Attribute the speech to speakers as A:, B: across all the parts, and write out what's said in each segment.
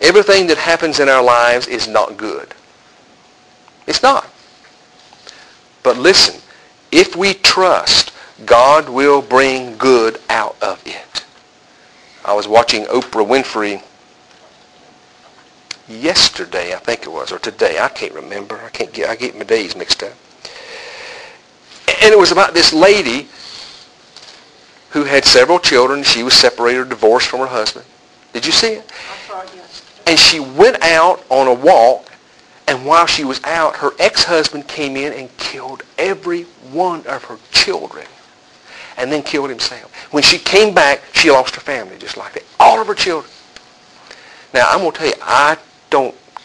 A: Everything that happens in our lives is not good. It's not. But listen, if we trust, God will bring good out of it. I was watching Oprah Winfrey yesterday, I think it was, or today. I can't remember. I get my days mixed up. And it was about this lady who had several children. She was separated or divorced from her husband. Did you see it?
B: I saw it, yes.
A: And she went out on a walk, and while she was out, her ex-husband came in and killed every one of her children, and then killed himself. When she came back, she lost her family just like that. All of her children. Now, I'm going to tell you,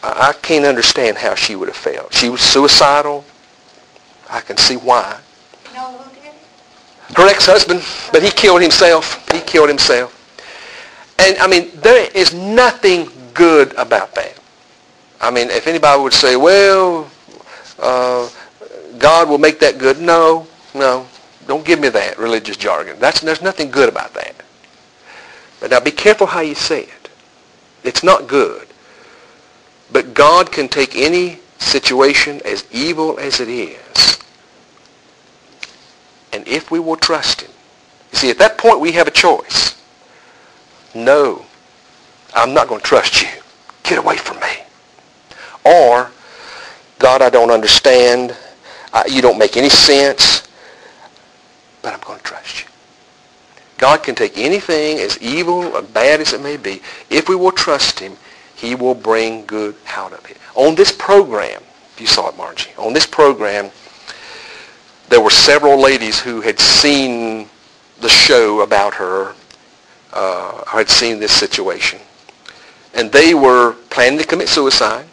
A: I can't understand how she would have felt. She was suicidal. I can see why.
B: You know who did it?
A: Her ex-husband, but he killed himself. He killed himself. And, I mean, there is nothing good about that. I mean, if anybody would say, well, God will make that good. No. Don't give me that religious jargon. There's nothing good about that. But now be careful how you say it. It's not good. But God can take any situation, as evil as it is, and if we will trust him. You see, at that point we have a choice. No, I'm not going to trust you. Get away from me. Or, God, I don't understand. You don't make any sense. But I'm going to trust you. God can take anything, as evil or bad as it may be. If we will trust him, he will bring good out of it. On this program, if you saw it, Margie, on this program, there were several ladies who had seen the show about her, had seen this situation. And they were planning to commit suicide.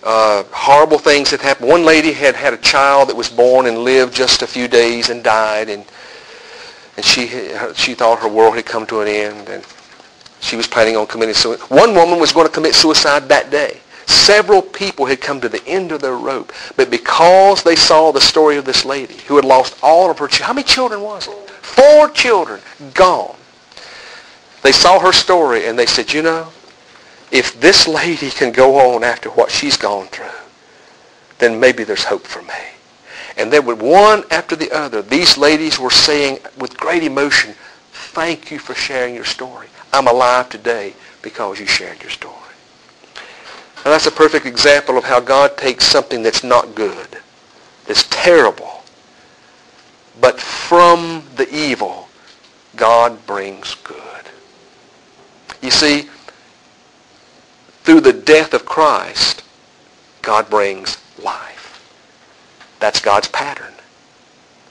A: Horrible things had happened. One lady had a child that was born and lived just a few days and died, and she thought her world had come to an end, and she was planning on committing suicide. One woman was going to commit suicide that day. Several people had come to the end of their rope, but because they saw the story of this lady who had lost all of her children. How many children was it? 4 children gone. They saw her story and they said, you know, if this lady can go on after what she's gone through, then maybe there's hope for me. And then with one after the other, these ladies were saying with great emotion, thank you for sharing your story. I'm alive today because you shared your story. Now that's a perfect example of how God takes something that's not good, that's terrible, but from the evil, God brings good. You see, through the death of Christ, God brings life. That's God's pattern.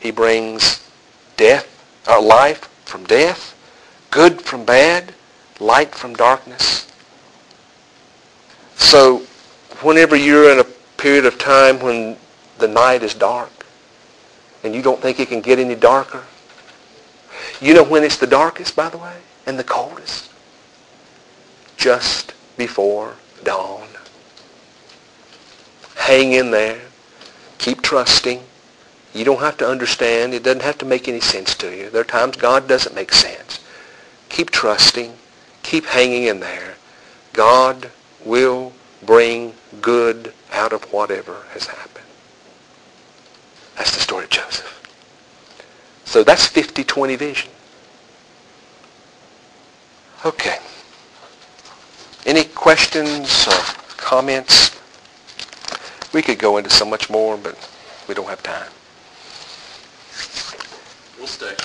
A: He brings life from death, good from bad, light from darkness. So whenever you're in a period of time when the night is dark and you don't think it can get any darker, you know when it's the darkest, by the way, and the coldest? Just before dawn. Hang in there. Keep trusting. You don't have to understand. It doesn't have to make any sense to you. There are times God doesn't make sense. Keep trusting. Keep hanging in there. God will bring good out of whatever has happened. That's the story of Joseph. So that's 50-20 vision. Okay. Any questions or comments? We could go into so much more, but we don't have time.
C: We'll stay.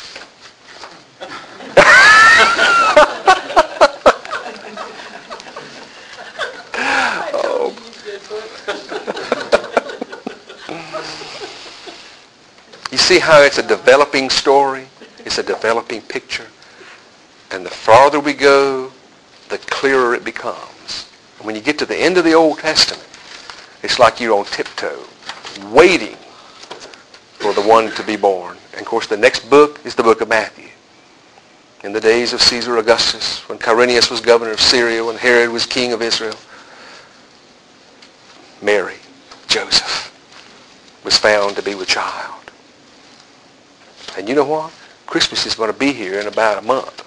A: Oh. You see how it's a developing story? It's a developing picture. And the farther we go, the clearer it becomes. And when you get to the end of the Old Testament, it's like you're on tiptoe, waiting for the one to be born. And of course, the next book is the book of Matthew. In the days of Caesar Augustus, when Quirinius was governor of Syria, when Herod was king of Israel, Mary, Joseph, was found to be with child. And you know what? Christmas is going to be here in about a month.